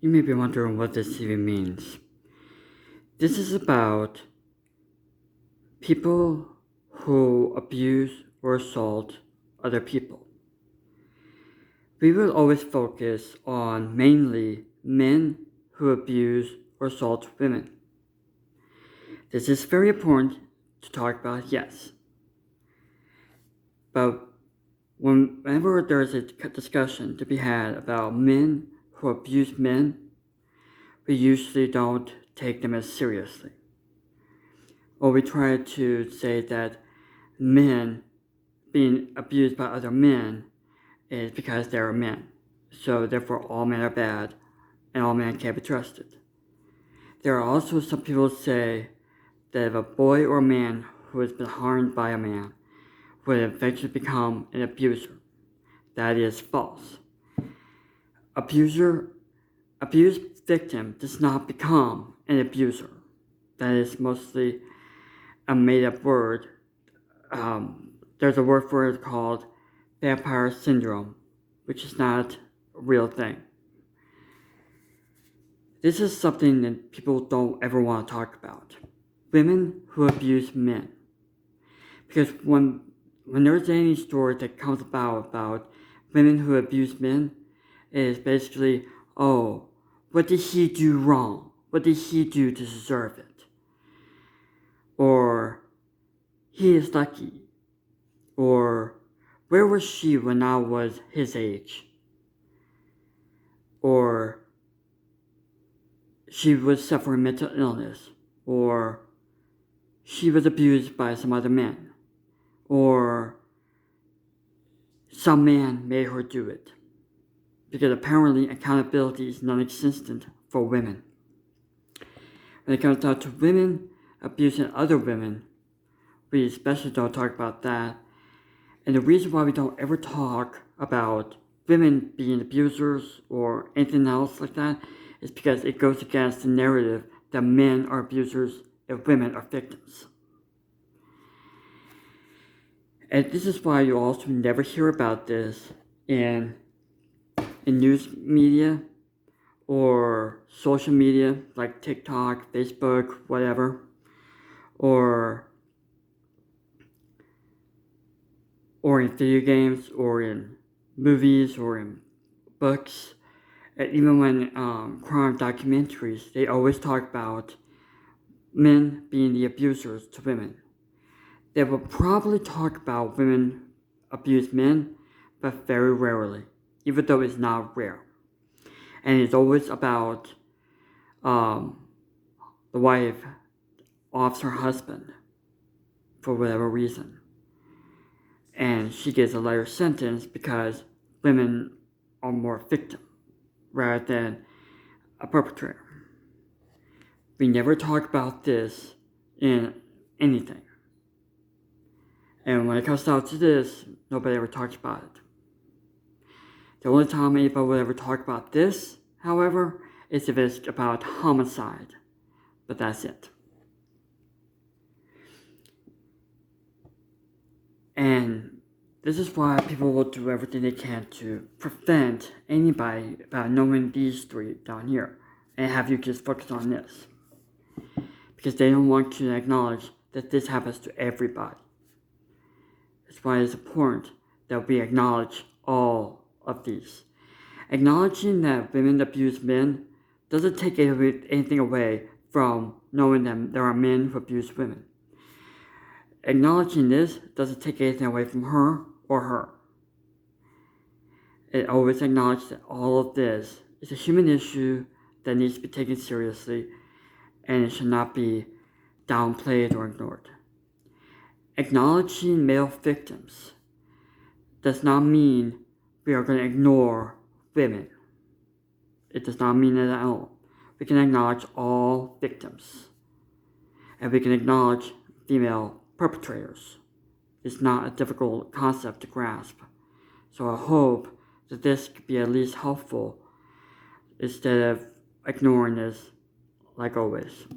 You may be wondering what this even means. This is about people who abuse or assault other people. We will always focus on mainly men who abuse or assault women. This is very important to talk about, yes. But whenever there's a discussion to be had about men who abuse men, we usually don't take them as seriously. Or we try to say that men being abused by other men is because they're men. So therefore all men are bad and all men can't be trusted. There are also some people who say that if a boy or a man who has been harmed by a man would eventually become an abuser. That is false. Abused victim does not become an abuser. That is mostly a made-up word. There's a word for it called vampire syndrome, which is not a real thing. This is something that people don't ever want to talk about. Women who abuse men. Because when there's any story that comes about women who abuse men, it is basically, oh, what did he do wrong? What did he do to deserve it? Or, he is lucky. Or, where was she when I was his age? Or, she was suffering mental illness. Or, she was abused by some other man. Or, some man made her do it. Because apparently accountability is non-existent for women. When it comes down to women abusing other women, we especially don't talk about that. And the reason why we don't ever talk about women being abusers or anything else like that is because it goes against the narrative that men are abusers and women are victims. And this is why you also never hear about this in news media or social media like TikTok, Facebook, whatever, or in video games, or in movies, or in books. And even when crime documentaries, they always talk about men being the abusers to women. They will probably talk about women abuse men, but very rarely, even though it's not rare. And it's always about the wife offs her husband for whatever reason. And she gets a lighter sentence because women are more victim rather than a perpetrator. We never talk about this in anything. And when it comes down to this, nobody ever talks about it. The only time anybody will ever talk about this, however, is if it's about homicide. But that's it. And this is why people will do everything they can to prevent anybody about knowing these three down here and have you just focus on this. Because they don't want to acknowledge that this happens to everybody. That's why it's important that we acknowledge all of these. Acknowledging that women abuse men doesn't take anything away from knowing that there are men who abuse women. Acknowledging this doesn't take anything away from her or her. It always acknowledges that all of this is a human issue that needs to be taken seriously and it should not be downplayed or ignored. Acknowledging male victims does not mean we are going to ignore women. It does not mean it at all. We can acknowledge all victims. And we can acknowledge female perpetrators. It's not a difficult concept to grasp. So I hope that this could be at least helpful instead of ignoring this like always.